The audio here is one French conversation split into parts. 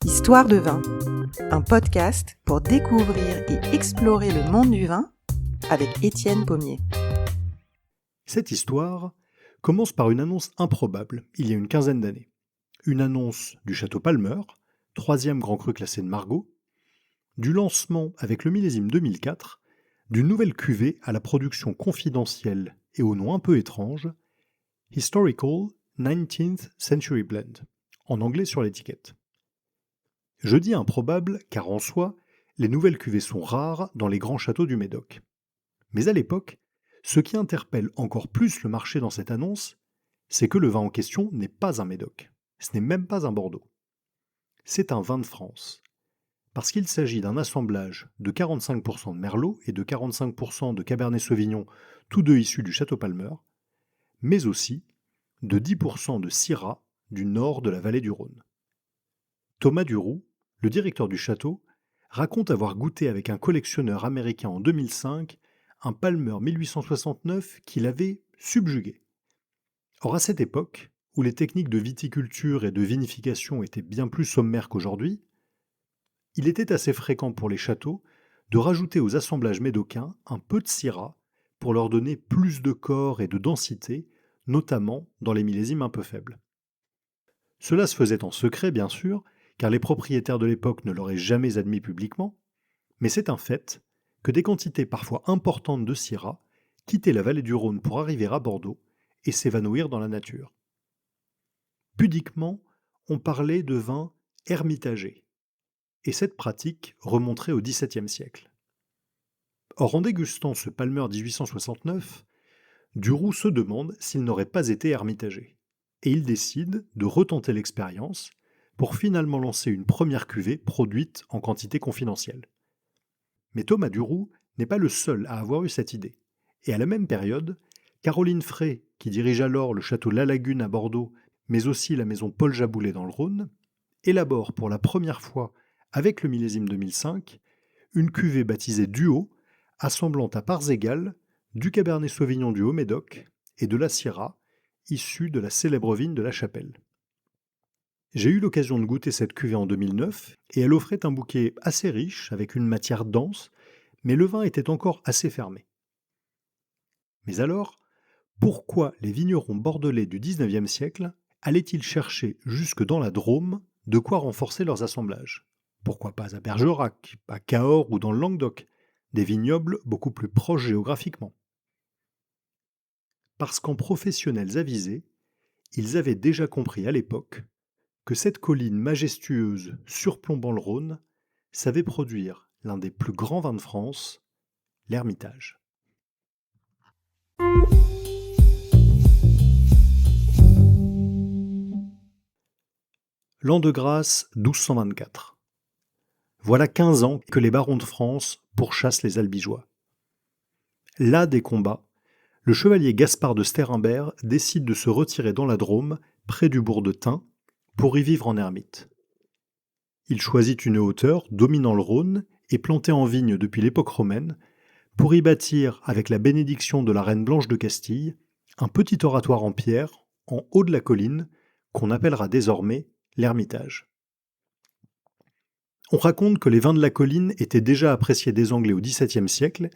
Histoire de vin, un podcast pour découvrir et explorer le monde du vin avec Étienne Pommier. Cette histoire commence par une annonce improbable, il y a une quinzaine d'années. Une annonce du Château Palmer, 3e grand cru classé de Margaux, du lancement avec le millésime 2004 d'une nouvelle cuvée à la production confidentielle et au nom un peu étrange, Historical 19th Century Blend, en anglais sur l'étiquette. Je dis improbable car en soi, les nouvelles cuvées sont rares dans les grands châteaux du Médoc. Mais à l'époque, ce qui interpelle encore plus le marché dans cette annonce, c'est que le vin en question n'est pas un Médoc. Ce n'est même pas un Bordeaux. C'est un vin de France. Parce qu'il s'agit d'un assemblage de 45% de Merlot et de 45% de Cabernet Sauvignon, tous deux issus du Château Palmer, mais aussi de 10% de Syrah du nord de la vallée du Rhône. Thomas Duroux, le directeur du château, raconte avoir goûté avec un collectionneur américain en 2005 un Palmer 1869 qui l'avait subjugué. Or à cette époque, où les techniques de viticulture et de vinification étaient bien plus sommaires qu'aujourd'hui, il était assez fréquent pour les châteaux de rajouter aux assemblages médocains un peu de Syrah pour leur donner plus de corps et de densité, notamment dans les millésimes un peu faibles. Cela se faisait en secret, bien sûr, car les propriétaires de l'époque ne l'auraient jamais admis publiquement, mais c'est un fait que des quantités parfois importantes de Syrah quittaient la vallée du Rhône pour arriver à Bordeaux et s'évanouir dans la nature. Pudiquement, on parlait de vin hermitagé, et cette pratique remonterait au XVIIe siècle. Or, en dégustant ce Palmer 1869, Duroux se demande s'il n'aurait pas été hermitagé, et il décide de retenter l'expérience pour finalement lancer une première cuvée produite en quantité confidentielle. Mais Thomas Duroux n'est pas le seul à avoir eu cette idée, et à la même période, Caroline Frey, qui dirige alors le château La Lagune à Bordeaux, mais aussi la maison Paul Jaboulet dans le Rhône, élabore pour la première fois, avec le millésime 2005, une cuvée baptisée Duo, assemblant à parts égales du Cabernet Sauvignon du Haut-Médoc et de la Syrah, issue de la célèbre vigne de la Chapelle. J'ai eu l'occasion de goûter cette cuvée en 2009 et elle offrait un bouquet assez riche avec une matière dense, mais le vin était encore assez fermé. Mais alors, pourquoi les vignerons bordelais du XIXe siècle allaient-ils chercher jusque dans la Drôme de quoi renforcer leurs assemblages? Pourquoi pas à Bergerac, à Cahors ou dans le Languedoc, des vignobles beaucoup plus proches géographiquement? Parce qu'en professionnels avisés, ils avaient déjà compris à l'époque que cette colline majestueuse surplombant le Rhône savait produire l'un des plus grands vins de France, l'Hermitage. L'an de grâce 1224. Voilà 15 ans que les barons de France pourchassent les Albigeois. Là des combats, le chevalier Gaspard de Stérimbert décide de se retirer dans la Drôme, près du bourg de Thun, pour y vivre en ermite. Il choisit une hauteur dominant le Rhône et plantée en vigne depuis l'époque romaine, pour y bâtir, avec la bénédiction de la reine Blanche de Castille, un petit oratoire en pierre, en haut de la colline, qu'on appellera désormais l'Hermitage. On raconte que les vins de la colline étaient déjà appréciés des Anglais au XVIIe siècle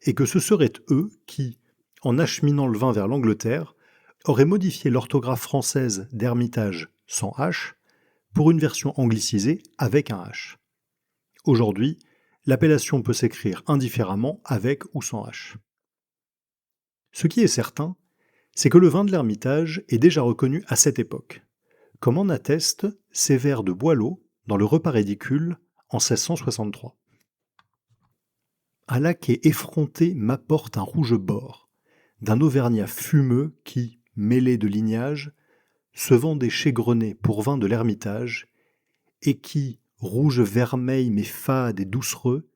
et que ce seraient eux qui, en acheminant le vin vers l'Angleterre, auraient modifié l'orthographe française d'Hermitage sans H pour une version anglicisée avec un H. Aujourd'hui, l'appellation peut s'écrire indifféremment avec ou sans H. Ce qui est certain, c'est que le vin de l'Hermitage est déjà reconnu à cette époque, comme en attestent ces vers de Boileau dans le Repas ridicule en 1663. Un laquais effronté m'apporte un rouge bord, d'un Auvergnat fumeux qui, mêlé de lignage, se vendait chégrené pour vin de l'Hermitage, et qui, rouge vermeil mais fade et doucereux,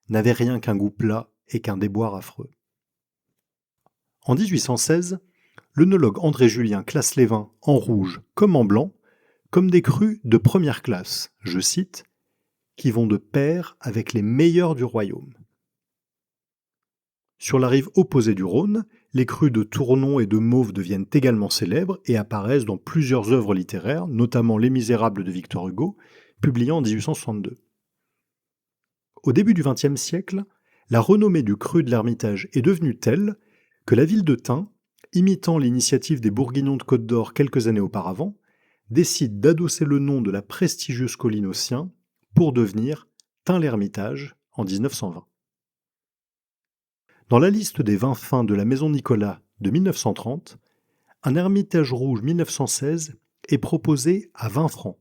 n'avait rien qu'un goût plat et qu'un déboire affreux. En 1816, l'œnologue André Julien classe les vins en rouge comme en blanc, comme des crus de première classe, je cite, qui vont de pair avec les meilleurs du royaume. Sur la rive opposée du Rhône, les crus de Tournon et de Mauves deviennent également célèbres et apparaissent dans plusieurs œuvres littéraires, notamment Les Misérables de Victor Hugo, publié en 1862. Au début du XXe siècle, la renommée du cru de l'Ermitage est devenue telle que la ville de Tain, imitant l'initiative des Bourguignons de Côte d'Or quelques années auparavant, décide d'adosser le nom de la prestigieuse colline au sien pour devenir Tain-l'Hermitage en 1920. Dans la liste des vins fins de la Maison Nicolas de 1930, un Hermitage rouge 1916 est proposé à 20 francs,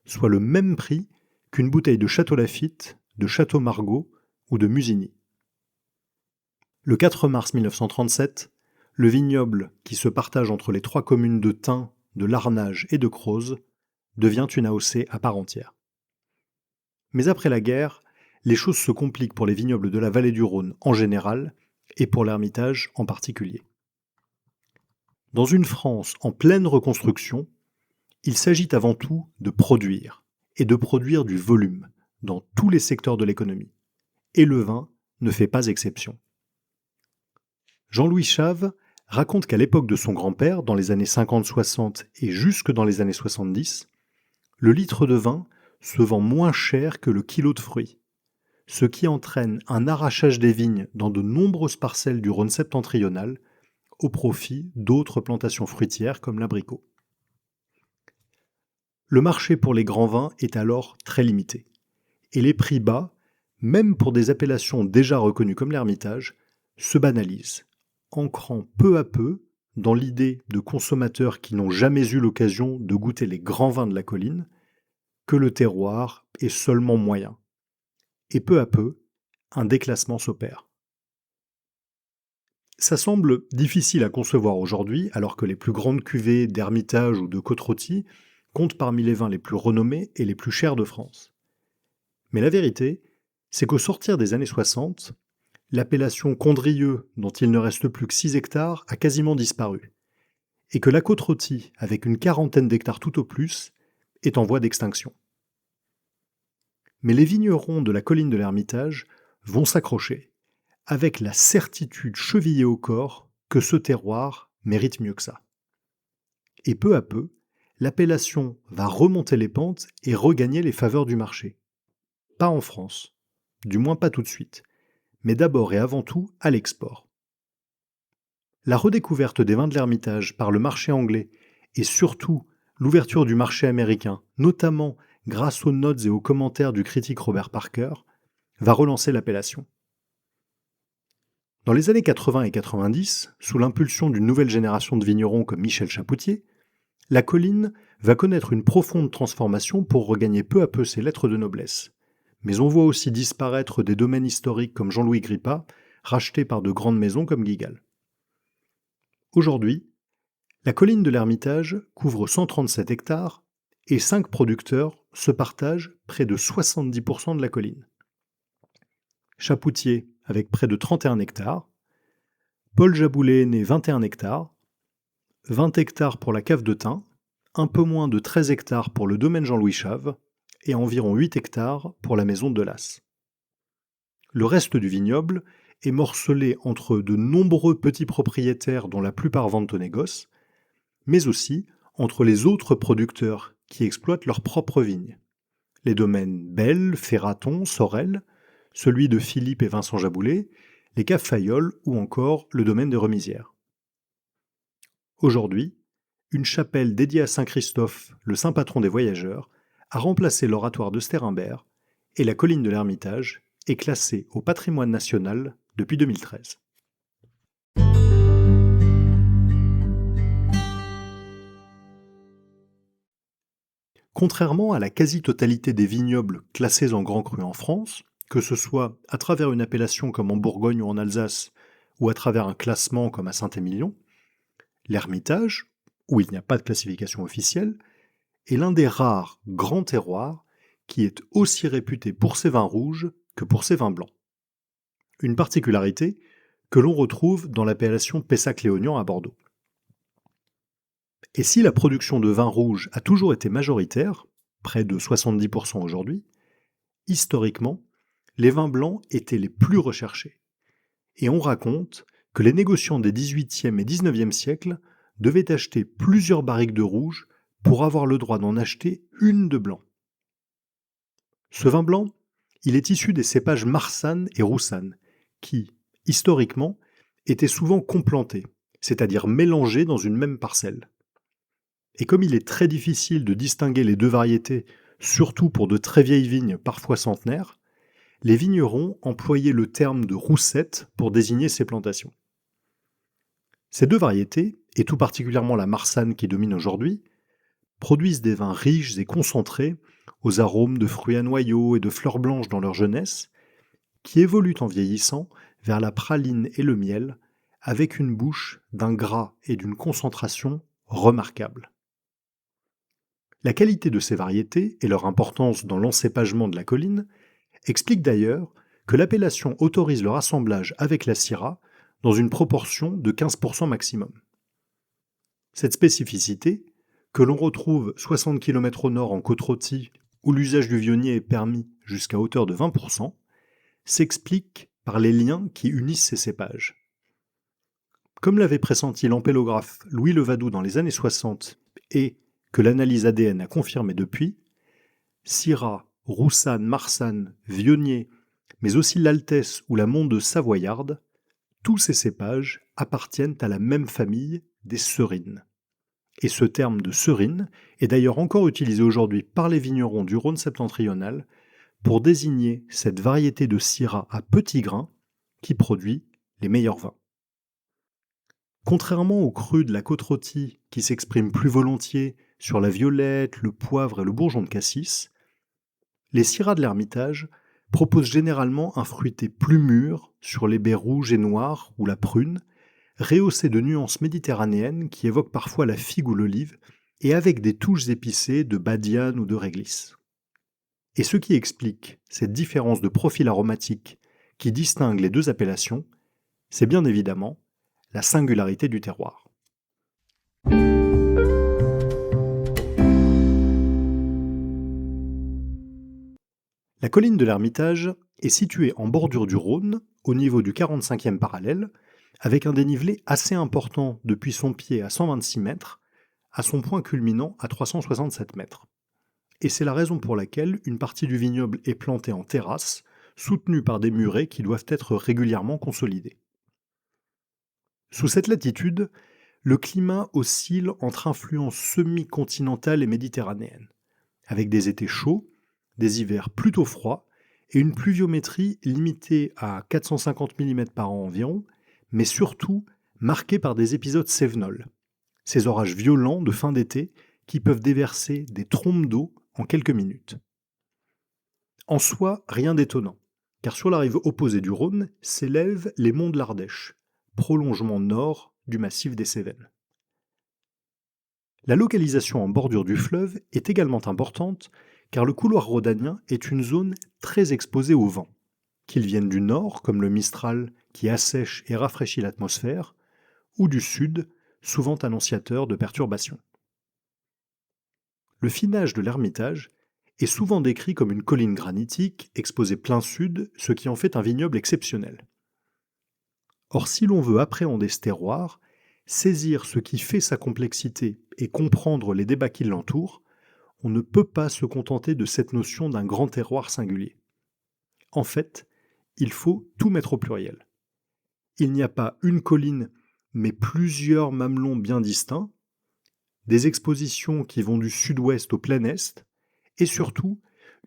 soit le même prix qu'une bouteille de Château Lafite, de Château Margaux ou de Musigny. Le 4 mars 1937, le vignoble qui se partage entre les 3 communes de Tain, de Larnage et de Crozes devient une AOC à part entière. Mais après la guerre, les choses se compliquent pour les vignobles de la vallée du Rhône en général et pour l'Ermitage en particulier. Dans une France en pleine reconstruction, il s'agit avant tout de produire, et de produire du volume, dans tous les secteurs de l'économie. Et le vin ne fait pas exception. Jean-Louis Chave raconte qu'à l'époque de son grand-père, dans les années 50-60 et jusque dans les années 70, le litre de vin se vend moins cher que le kilo de fruits, ce qui entraîne un arrachage des vignes dans de nombreuses parcelles du Rhône septentrional au profit d'autres plantations fruitières comme l'abricot. Le marché pour les grands vins est alors très limité, et les prix bas, même pour des appellations déjà reconnues comme l'Ermitage, se banalisent, ancrant peu à peu dans l'idée de consommateurs qui n'ont jamais eu l'occasion de goûter les grands vins de la colline, que le terroir est seulement moyen. Et peu à peu, un déclassement s'opère. Ça semble difficile à concevoir aujourd'hui, alors que les plus grandes cuvées d'Hermitage ou de Côte-Rôtie comptent parmi les vins les plus renommés et les plus chers de France. Mais la vérité, c'est qu'au sortir des années 60, l'appellation Condrieu, dont il ne reste plus que 6 hectares, a quasiment disparu, et que la Côte-Rôtie, avec une quarantaine d'hectares tout au plus, est en voie d'extinction. Mais les vignerons de la colline de l'Ermitage vont s'accrocher, avec la certitude chevillée au corps que ce terroir mérite mieux que ça. Et peu à peu, l'appellation va remonter les pentes et regagner les faveurs du marché. Pas en France, du moins pas tout de suite, mais d'abord et avant tout à l'export. La redécouverte des vins de l'Ermitage par le marché anglais et surtout l'ouverture du marché américain, notamment grâce aux notes et aux commentaires du critique Robert Parker, va relancer l'appellation. Dans les années 80 et 90, sous l'impulsion d'une nouvelle génération de vignerons comme Michel Chapoutier, la colline va connaître une profonde transformation pour regagner peu à peu ses lettres de noblesse. Mais on voit aussi disparaître des domaines historiques comme Jean-Louis Grippa, rachetés par de grandes maisons comme Guigal. Aujourd'hui, la colline de l'Ermitage couvre 137 hectares et 5 producteurs se partagent près de 70% de la colline. Chapoutier avec près de 31 hectares, Paul Jaboulet-Aîné 21 hectares, 20 hectares pour la cave de Tain, un peu moins de 13 hectares pour le domaine Jean-Louis Chave et environ 8 hectares pour la maison de Las. Le reste du vignoble est morcelé entre de nombreux petits propriétaires dont la plupart vendent au négoce, mais aussi entre les autres producteurs qui exploitent leurs propres vignes. Les domaines Belle, Ferraton, Sorel, celui de Philippe et Vincent Jaboulet, les caves Fayolle ou encore le domaine des Remisières. Aujourd'hui, une chapelle dédiée à Saint Christophe, le saint patron des voyageurs, a remplacé l'oratoire de Sterimbert et la colline de l'Ermitage est classée au patrimoine national depuis 2013. Contrairement à la quasi-totalité des vignobles classés en Grand Cru en France, que ce soit à travers une appellation comme en Bourgogne ou en Alsace, ou à travers un classement comme à Saint-Émilion, l'Ermitage, où il n'y a pas de classification officielle, est l'un des rares grands terroirs qui est aussi réputé pour ses vins rouges que pour ses vins blancs. Une particularité que l'on retrouve dans l'appellation Pessac-Léognan à Bordeaux. Et si la production de vins rouges a toujours été majoritaire, près de 70% aujourd'hui, historiquement, les vins blancs étaient les plus recherchés. et on raconte que les négociants des XVIIIe et XIXe siècles devaient acheter plusieurs barriques de rouge pour avoir le droit d'en acheter une de blanc. Ce vin blanc, il est issu des cépages Marsanne et Roussanne, qui, historiquement, étaient souvent complantés, c'est-à-dire mélangés dans une même parcelle. Et comme il est très difficile de distinguer les deux variétés, surtout pour de très vieilles vignes parfois centenaires, les vignerons employaient le terme de roussette pour désigner ces plantations. Ces deux variétés, et tout particulièrement la Marsanne qui domine aujourd'hui, produisent des vins riches et concentrés, aux arômes de fruits à noyaux et de fleurs blanches dans leur jeunesse, qui évoluent en vieillissant vers la praline et le miel, avec une bouche d'un gras et d'une concentration remarquables. La qualité de ces variétés et leur importance dans l'encépagement de la colline expliquent d'ailleurs que l'appellation autorise leur assemblage avec la syrah dans une proportion de 15% maximum. Cette spécificité, que l'on retrouve 60 km au nord en Côte-Rôtie, où l'usage du vionnier est permis jusqu'à hauteur de 20%, s'explique par les liens qui unissent ces cépages. Comme l'avait pressenti l'ampélographe Louis Levadoux dans les années 60 et que l'analyse ADN a confirmé depuis, Syrah, Roussanne, Marsanne, Vionnier, mais aussi l'Altesse ou la Mondeuse savoyarde, tous ces cépages appartiennent à la même famille des serines. Et ce terme de serine est d'ailleurs encore utilisé aujourd'hui par les vignerons du Rhône septentrional pour désigner cette variété de syrah à petits grains qui produit les meilleurs vins. Contrairement aux crus de la Côte-Rôtie qui s'expriment plus volontiers sur la violette, le poivre et le bourgeon de cassis, les syrahs de l'Ermitage proposent généralement un fruité plus mûr sur les baies rouges et noires ou la prune, rehaussé de nuances méditerranéennes qui évoquent parfois la figue ou l'olive, et avec des touches épicées de badiane ou de réglisse. Et ce qui explique cette différence de profil aromatique qui distingue les deux appellations, c'est bien évidemment la singularité du terroir. La colline de l'Ermitage est située en bordure du Rhône, au niveau du 45e parallèle, avec un dénivelé assez important depuis son pied à 126 mètres, à son point culminant à 367 mètres. Et c'est la raison pour laquelle une partie du vignoble est plantée en terrasse, soutenue par des murets qui doivent être régulièrement consolidés. Sous cette latitude, le climat oscille entre influences semi-continentales et méditerranéennes, avec des étés chauds, des hivers plutôt froids et une pluviométrie limitée à 450 mm par an environ, mais surtout marquée par des épisodes cévenols, ces orages violents de fin d'été qui peuvent déverser des trombes d'eau en quelques minutes. En soi, rien d'étonnant, car sur la rive opposée du Rhône s'élèvent les monts de l'Ardèche, prolongement nord du massif des Cévennes. La localisation en bordure du fleuve est également importante car le couloir rhodanien est une zone très exposée au vent, qu'ils viennent du nord, comme le Mistral qui assèche et rafraîchit l'atmosphère, ou du sud, souvent annonciateur de perturbations. Le finage de l'Ermitage est souvent décrit comme une colline granitique exposée plein sud, ce qui en fait un vignoble exceptionnel. Or, si l'on veut appréhender ce terroir, saisir ce qui fait sa complexité et comprendre les débats qui l'entourent, on ne peut pas se contenter de cette notion d'un grand terroir singulier. En fait, il faut tout mettre au pluriel. Il n'y a pas une colline, mais plusieurs mamelons bien distincts, des expositions qui vont du sud-ouest au plein est, et surtout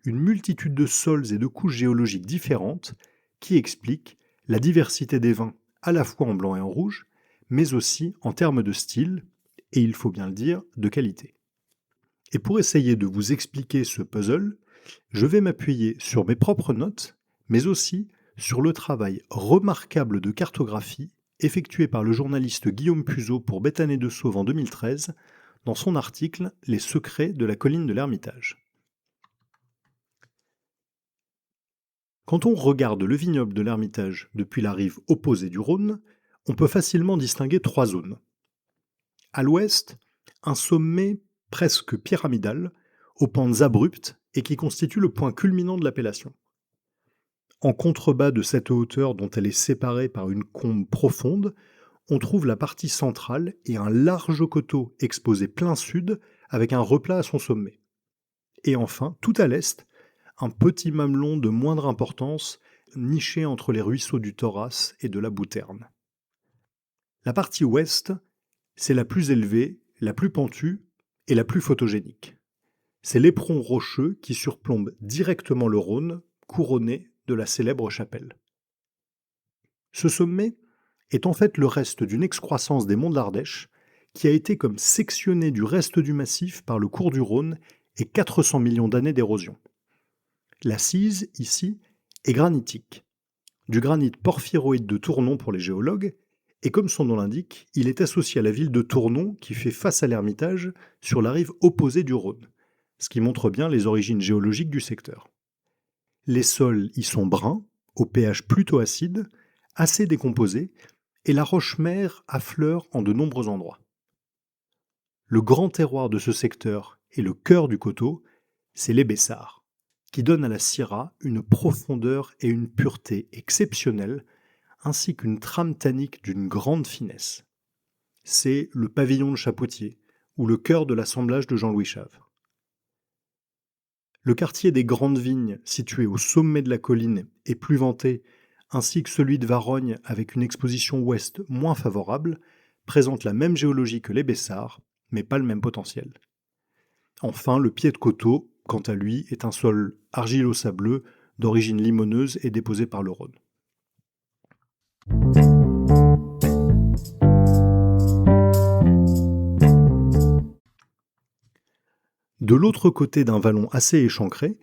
une multitude de sols et de couches géologiques différentes qui expliquent la diversité des vins à la fois en blanc et en rouge, mais aussi en termes de style, et il faut bien le dire, de qualité. Et pour essayer de vous expliquer ce puzzle, je vais m'appuyer sur mes propres notes, mais aussi sur le travail remarquable de cartographie effectué par le journaliste Guillaume Puzeau pour Béthané de Sauve en 2013 dans son article « Les secrets de la colline de l'Ermitage ». Quand on regarde le vignoble de l'Ermitage depuis la rive opposée du Rhône, on peut facilement distinguer trois zones. À l'ouest, un sommet presque pyramidal, aux pentes abruptes et qui constitue le point culminant de l'appellation. En contrebas de cette hauteur dont elle est séparée par une combe profonde, on trouve la partie centrale et un large coteau exposé plein sud avec un replat à son sommet. Et enfin, tout à l'est, un petit mamelon de moindre importance niché entre les ruisseaux du Thoras et de la Bouterne. La partie ouest, c'est la plus élevée, la plus pentue et la plus photogénique. C'est l'éperon rocheux qui surplombe directement le Rhône, couronné de la célèbre chapelle. Ce sommet est en fait le reste d'une excroissance des monts de l'Ardèche qui a été comme sectionné du reste du massif par le cours du Rhône et 400 millions d'années d'érosion. L'assise, ici, est granitique. Du granit porphyroïde de Tournon pour les géologues, et comme son nom l'indique, il est associé à la ville de Tournon qui fait face à l'Ermitage sur la rive opposée du Rhône, ce qui montre bien les origines géologiques du secteur. Les sols y sont bruns, au pH plutôt acide, assez décomposés, et la roche-mère affleure en de nombreux endroits. Le grand terroir de ce secteur et le cœur du coteau, c'est l'Ébessard, qui donne à la Syrah une profondeur et une pureté exceptionnelles, ainsi qu'une trame tannique d'une grande finesse. C'est le pavillon de Chapoutier, ou le cœur de l'assemblage de Jean-Louis Chave. Le quartier des Grandes Vignes, situé au sommet de la colline, est plus vanté, ainsi que celui de Varogne avec une exposition ouest moins favorable, présente la même géologie que l'Ébessard, mais pas le même potentiel. Enfin, le pied de coteau, quant à lui, est un sol argilo-sableux d'origine limoneuse et déposé par le Rhône. De l'autre côté d'un vallon assez échancré,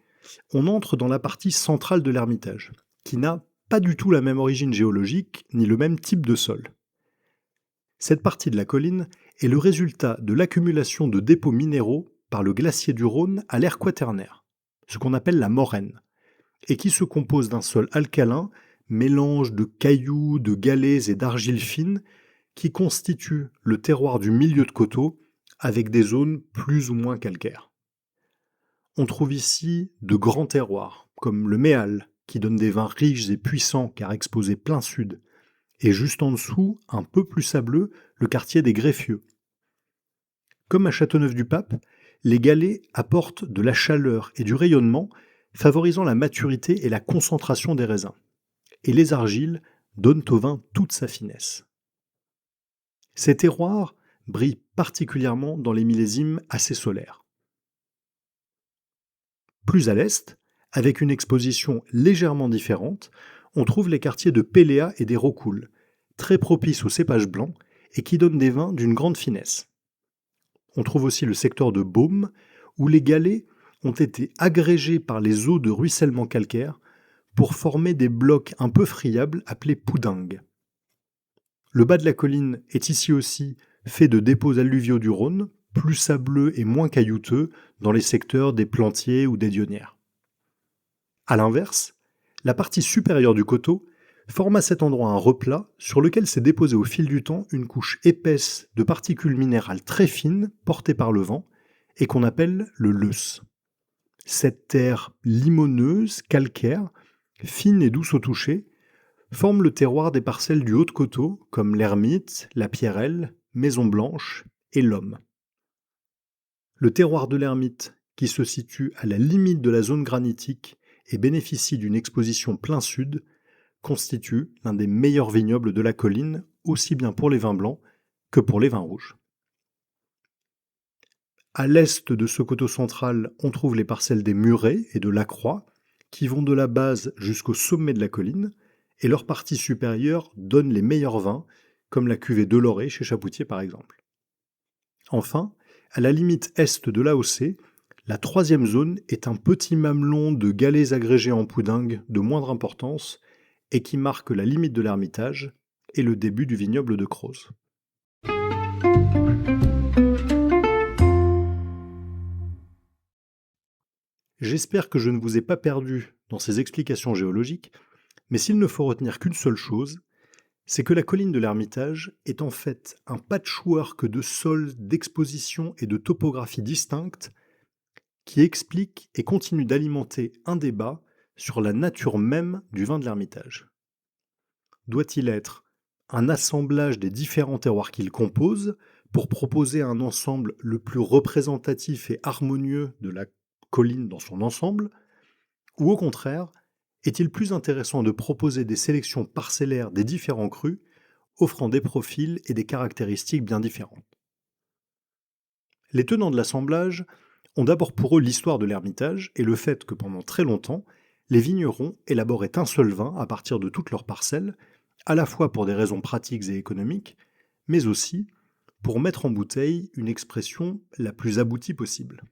on entre dans la partie centrale de l'Ermitage, qui n'a pas du tout la même origine géologique ni le même type de sol. Cette partie de la colline est le résultat de l'accumulation de dépôts minéraux par le glacier du Rhône à l'ère quaternaire, ce qu'on appelle la moraine, et qui se compose d'un sol alcalin, mélange de cailloux, de galets et d'argile fine, qui constitue le terroir du milieu de coteau avec des zones plus ou moins calcaires. On trouve ici de grands terroirs, comme le Méal, qui donne des vins riches et puissants car exposés plein sud, et juste en dessous, un peu plus sableux, le quartier des Greffieux. Comme à Châteauneuf-du-Pape, les galets apportent de la chaleur et du rayonnement, favorisant la maturité et la concentration des raisins. Et les argiles donnent au vin toute sa finesse. Ces terroirs brillent particulièrement dans les millésimes assez solaires. Plus à l'est, avec une exposition légèrement différente, on trouve les quartiers de Péléa et des Rocoul, très propices aux cépages blancs et qui donnent des vins d'une grande finesse. On trouve aussi le secteur de Beaume, où les galets ont été agrégés par les eaux de ruissellement calcaire pour former des blocs un peu friables appelés poudingues. Le bas de la colline est ici aussi fait de dépôts alluviaux du Rhône, plus sableux et moins caillouteux dans les secteurs des Plantiers ou des Dionnières. A l'inverse, la partie supérieure du coteau forme à cet endroit un replat sur lequel s'est déposée au fil du temps une couche épaisse de particules minérales très fines portées par le vent et qu'on appelle le leuce. Cette terre limoneuse, calcaire, fine et douce au toucher, forme le terroir des parcelles du Haut-de-Coteau comme l'Ermite, la Pierrelle, Maison Blanche et l'Homme. Le terroir de l'Ermite, qui se situe à la limite de la zone granitique et bénéficie d'une exposition plein sud, constitue l'un des meilleurs vignobles de la colline, aussi bien pour les vins blancs que pour les vins rouges. À l'est de ce coteau central, on trouve les parcelles des Murets et de la Croix, qui vont de la base jusqu'au sommet de la colline, et leur partie supérieure donne les meilleurs vins, comme la cuvée de Loré chez Chapoutier par exemple. Enfin, à la limite est de l'AOC, la troisième zone est un petit mamelon de galets agrégés en poudingue de moindre importance et qui marque la limite de l'Ermitage et le début du vignoble de Croz. J'espère que je ne vous ai pas perdu dans ces explications géologiques, mais s'il ne faut retenir qu'une seule chose, c'est que la colline de l'Ermitage est en fait un patchwork de sols, d'expositions et de topographies distinctes qui explique et continue d'alimenter un débat sur la nature même du vin de l'Ermitage. Doit-il être un assemblage des différents terroirs qu'il compose pour proposer un ensemble le plus représentatif et harmonieux de la colline dans son ensemble, ou au contraire, est-il plus intéressant de proposer des sélections parcellaires des différents crus, offrant des profils et des caractéristiques bien différentes? Les tenants de l'assemblage ont d'abord pour eux l'histoire de l'Ermitage et le fait que pendant très longtemps, les vignerons élaboraient un seul vin à partir de toutes leurs parcelles, à la fois pour des raisons pratiques et économiques, mais aussi pour mettre en bouteille une expression la plus aboutie possible.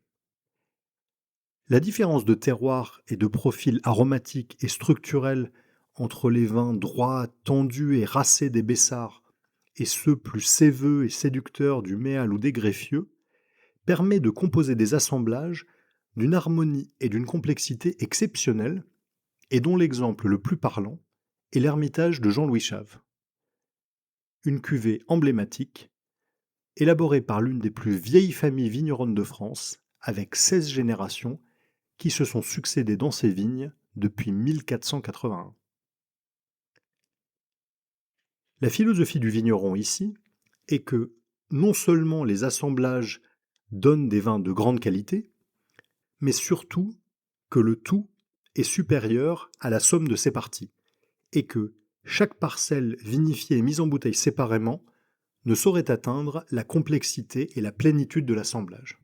La différence de terroir et de profil aromatique et structurel entre les vins droits, tendus et racés des Bessards et ceux plus séveux et séducteurs du Méal ou des Greffieux permet de composer des assemblages d'une harmonie et d'une complexité exceptionnelles et dont l'exemple le plus parlant est l'Ermitage de Jean-Louis Chave. Une cuvée emblématique, élaborée par l'une des plus vieilles familles vigneronnes de France, avec 16 générations qui se sont succédées dans ces vignes depuis 1481. La philosophie du vigneron ici est que non seulement les assemblages donnent des vins de grande qualité, mais surtout que le tout est supérieur à la somme de ses parties, et que chaque parcelle vinifiée et mise en bouteille séparément ne saurait atteindre la complexité et la plénitude de l'assemblage.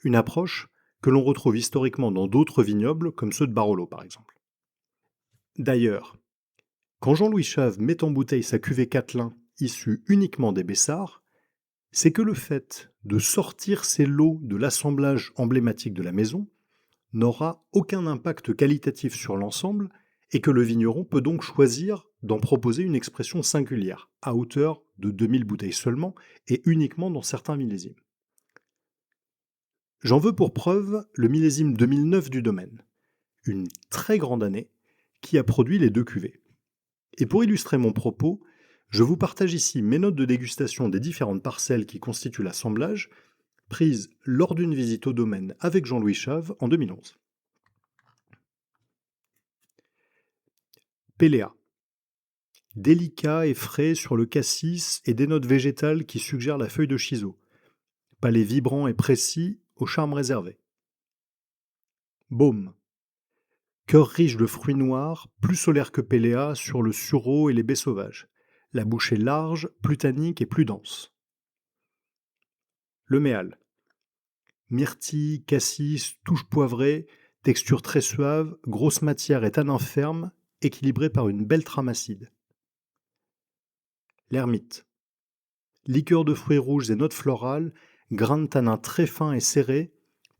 Une approche que l'on retrouve historiquement dans d'autres vignobles, comme ceux de Barolo par exemple. D'ailleurs, quand Jean-Louis Chave met en bouteille sa cuvée Catelin issue uniquement des Bessards, c'est que le fait de sortir ces lots de l'assemblage emblématique de la maison n'aura aucun impact qualitatif sur l'ensemble et que le vigneron peut donc choisir d'en proposer une expression singulière, à hauteur de 2000 bouteilles seulement et uniquement dans certains millésimes. J'en veux pour preuve le millésime 2009 du domaine, une très grande année qui a produit les deux cuvées. Et pour illustrer mon propos, je vous partage ici mes notes de dégustation des différentes parcelles qui constituent l'assemblage, prises lors d'une visite au domaine avec Jean-Louis Chave en 2011. Péléa. Délicat et frais sur le cassis et des notes végétales qui suggèrent la feuille de chiseau. Palais vibrant et précis au charme réservé. Baume. Cœur riche de fruits noirs, plus solaire que Péléa sur le sureau et les baies sauvages. La bouche est large, plus tannique et plus dense. Le Méal. Myrtille, cassis, touche poivrée, texture très suave, grosse matière et tanin ferme, équilibré par une belle trame acide. L'Ermite. Liqueur de fruits rouges et notes florales, grain de tanin très fin et serré,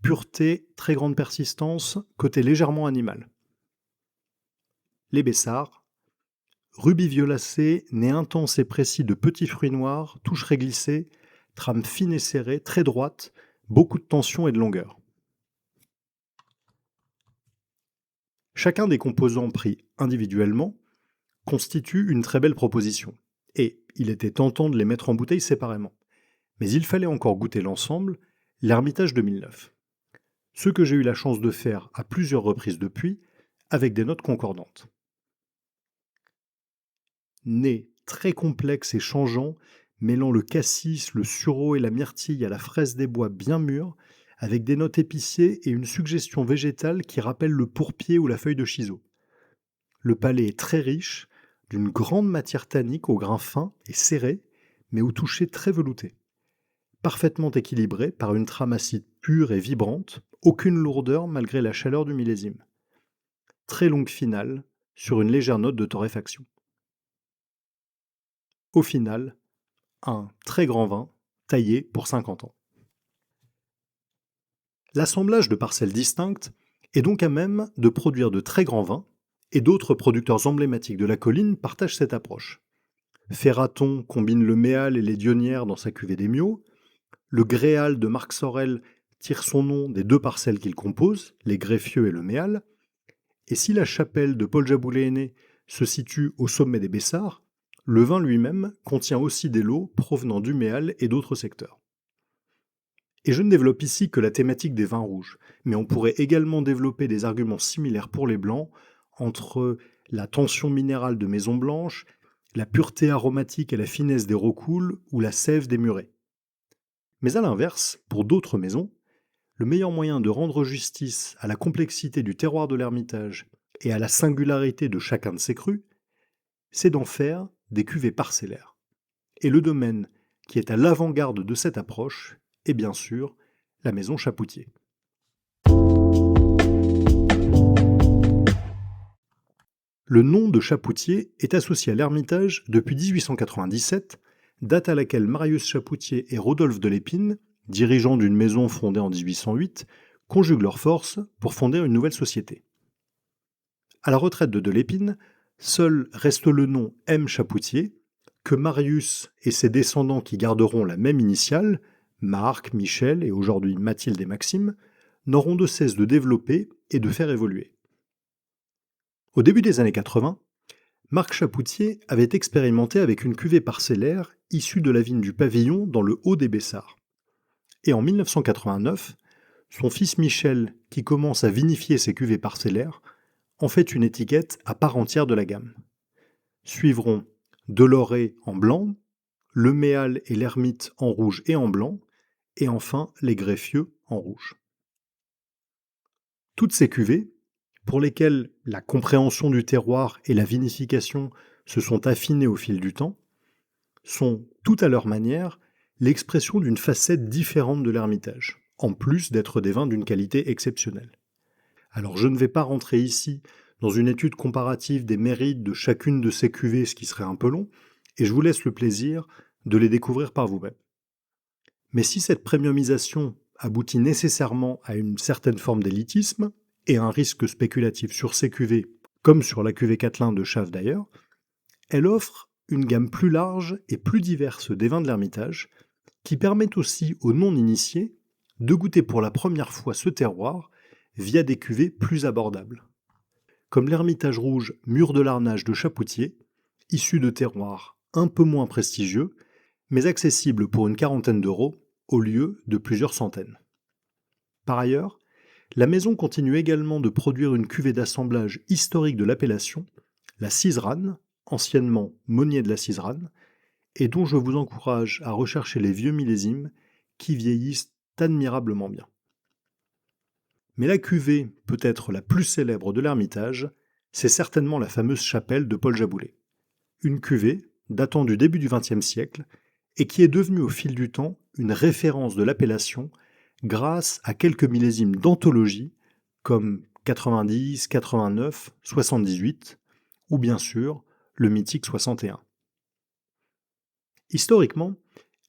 pureté, très grande persistance, côté légèrement animal. Les Bessards. Rubis violacé, nez intense et précis de petits fruits noirs, touche réglissée, trame fine et serrée, très droite, beaucoup de tension et de longueur. Chacun des composants pris individuellement constitue une très belle proposition, et il était tentant de les mettre en bouteille séparément. Mais il fallait encore goûter l'ensemble, l'Ermitage 2009. Ce que j'ai eu la chance de faire à plusieurs reprises depuis, avec des notes concordantes. Nez très complexe et changeant, mêlant le cassis, le sureau et la myrtille à la fraise des bois bien mûre, avec des notes épicées et une suggestion végétale qui rappelle le pourpier ou la feuille de chiseau. Le palais est très riche, d'une grande matière tannique au grain fin et serré, mais au toucher très velouté. Parfaitement équilibré par une trame acide pure et vibrante, aucune lourdeur malgré la chaleur du millésime. Très longue finale, sur une légère note de torréfaction. Au final, un très grand vin, taillé pour 50 ans. L'assemblage de parcelles distinctes est donc à même de produire de très grands vins, et d'autres producteurs emblématiques de la colline partagent cette approche. Ferraton combine le Méal et les Dionnières dans sa cuvée des Miaux, le Gréal de Marc Sorel tire son nom des deux parcelles qu'il compose, les Greffieux et le Méal, et si la chapelle de Paul Jaboulet-Aîné se situe au sommet des Bessards, le vin lui-même contient aussi des lots provenant du Méal et d'autres secteurs. Et je ne développe ici que la thématique des vins rouges, mais on pourrait également développer des arguments similaires pour les blancs, entre la tension minérale de Maison Blanche, la pureté aromatique et la finesse des Rocoules ou la sève des Murets. Mais à l'inverse, pour d'autres maisons, le meilleur moyen de rendre justice à la complexité du terroir de l'Ermitage et à la singularité de chacun de ses crus, c'est d'en faire des cuvées parcellaires. Et le domaine qui est à l'avant-garde de cette approche est bien sûr la maison Chapoutier. Le nom de Chapoutier est associé à l'Ermitage depuis 1897, date à laquelle Marius Chapoutier et Rodolphe de Lépine, dirigeants d'une maison fondée en 1808, conjuguent leurs forces pour fonder une nouvelle société. À la retraite de Lépine, seul reste le nom M. Chapoutier, que Marius et ses descendants qui garderont la même initiale, Marc, Michel et aujourd'hui Mathilde et Maxime, n'auront de cesse de développer et de faire évoluer. Au début des années 80, Marc Chapoutier avait expérimenté avec une cuvée parcellaire issue de la vigne du Pavillon dans le Haut des Bessards. Et en 1989, son fils Michel, qui commence à vinifier ses cuvées parcellaires, en fait une étiquette à part entière de la gamme. Suivront Deloré en blanc, le Méal et l'Ermite en rouge et en blanc, et enfin les Greffieux en rouge. Toutes ces cuvées, pour lesquelles la compréhension du terroir et la vinification se sont affinées au fil du temps, sont, toutes à leur manière, l'expression d'une facette différente de l'Ermitage, en plus d'être des vins d'une qualité exceptionnelle. Alors je ne vais pas rentrer ici dans une étude comparative des mérites de chacune de ces cuvées, ce qui serait un peu long, et je vous laisse le plaisir de les découvrir par vous-même. Mais si cette premiumisation aboutit nécessairement à une certaine forme d'élitisme, et un risque spéculatif sur ces cuvées, comme sur la cuvée Catelin de Chaves d'ailleurs, elle offre une gamme plus large et plus diverse des vins de l'Ermitage, qui permettent aussi aux non-initiés de goûter pour la première fois ce terroir via des cuvées plus abordables. Comme l'Ermitage rouge Mur de Larnage de Chapoutier, issu de terroirs un peu moins prestigieux, mais accessible pour une quarantaine d'euros au lieu de plusieurs centaines. Par ailleurs, la maison continue également de produire une cuvée d'assemblage historique de l'appellation, la Sizerane, anciennement Monnier de la Sizerane, et dont je vous encourage à rechercher les vieux millésimes qui vieillissent admirablement bien. Mais la cuvée peut-être la plus célèbre de l'Ermitage, c'est certainement la fameuse chapelle de Paul Jaboulet. Une cuvée datant du début du XXe siècle et qui est devenue au fil du temps une référence de l'appellation grâce à quelques millésimes d'anthologie comme 90, 89, 78 ou bien sûr le mythique 61. Historiquement,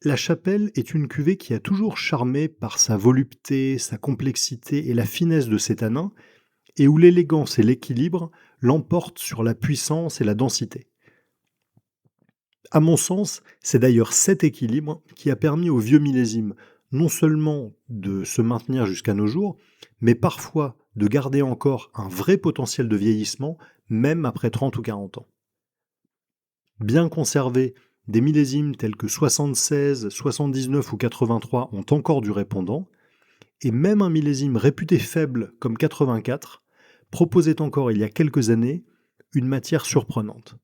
la chapelle est une cuvée qui a toujours charmé par sa volupté, sa complexité et la finesse de ses tanins, et où l'élégance et l'équilibre l'emportent sur la puissance et la densité. À mon sens, c'est d'ailleurs cet équilibre qui a permis aux vieux millésimes non seulement de se maintenir jusqu'à nos jours, mais parfois de garder encore un vrai potentiel de vieillissement, même après 30 ou 40 ans. Bien conservés, des millésimes tels que 76, 79 ou 83 ont encore du répondant, et même un millésime réputé faible comme 84 proposait encore il y a quelques années une matière surprenante.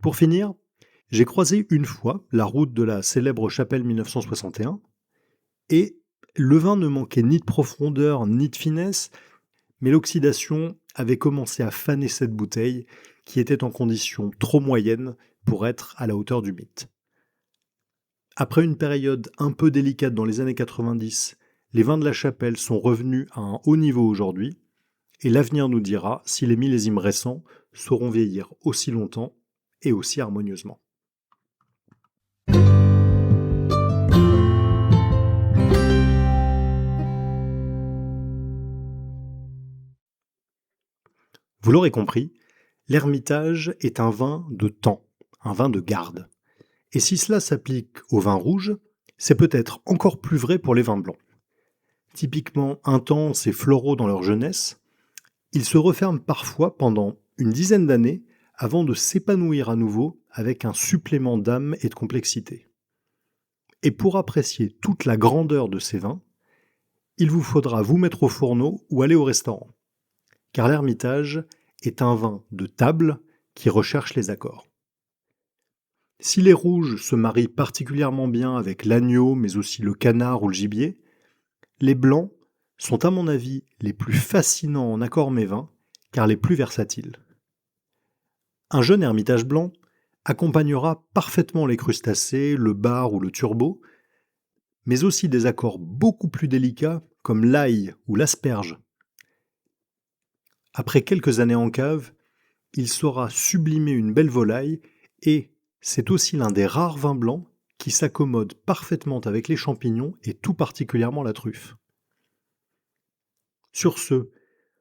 Pour finir, j'ai croisé une fois la route de la célèbre chapelle 1961, et le vin ne manquait ni de profondeur ni de finesse, mais l'oxydation avait commencé à faner cette bouteille qui était en condition trop moyenne pour être à la hauteur du mythe. Après une période un peu délicate dans les années 90, les vins de la chapelle sont revenus à un haut niveau aujourd'hui, et l'avenir nous dira si les millésimes récents sauront vieillir aussi longtemps et aussi harmonieusement. Vous l'aurez compris, l'Ermitage est un vin de temps, un vin de garde. Et si cela s'applique aux vins rouges, c'est peut-être encore plus vrai pour les vins blancs. Typiquement intenses et floraux dans leur jeunesse, ils se referment parfois pendant une dizaine d'années avant de s'épanouir à nouveau avec un supplément d'âme et de complexité. Et pour apprécier toute la grandeur de ces vins, il vous faudra vous mettre au fourneau ou aller au restaurant. Car l'Ermitage est un vin de table qui recherche les accords. Si les rouges se marient particulièrement bien avec l'agneau, mais aussi le canard ou le gibier, les blancs sont à mon avis les plus fascinants en accord mets-vins, car les plus versatiles. Un jeune Ermitage blanc accompagnera parfaitement les crustacés, le bar ou le turbo, mais aussi des accords beaucoup plus délicats comme l'ail ou l'asperge. Après quelques années en cave, il saura sublimer une belle volaille et c'est aussi l'un des rares vins blancs qui s'accommode parfaitement avec les champignons et tout particulièrement la truffe. Sur ce,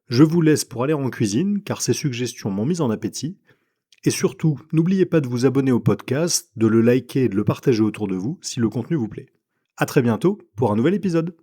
je vous laisse pour aller en cuisine car ces suggestions m'ont mis en appétit. Et surtout, n'oubliez pas de vous abonner au podcast, de le liker et de le partager autour de vous si le contenu vous plaît. À très bientôt pour un nouvel épisode.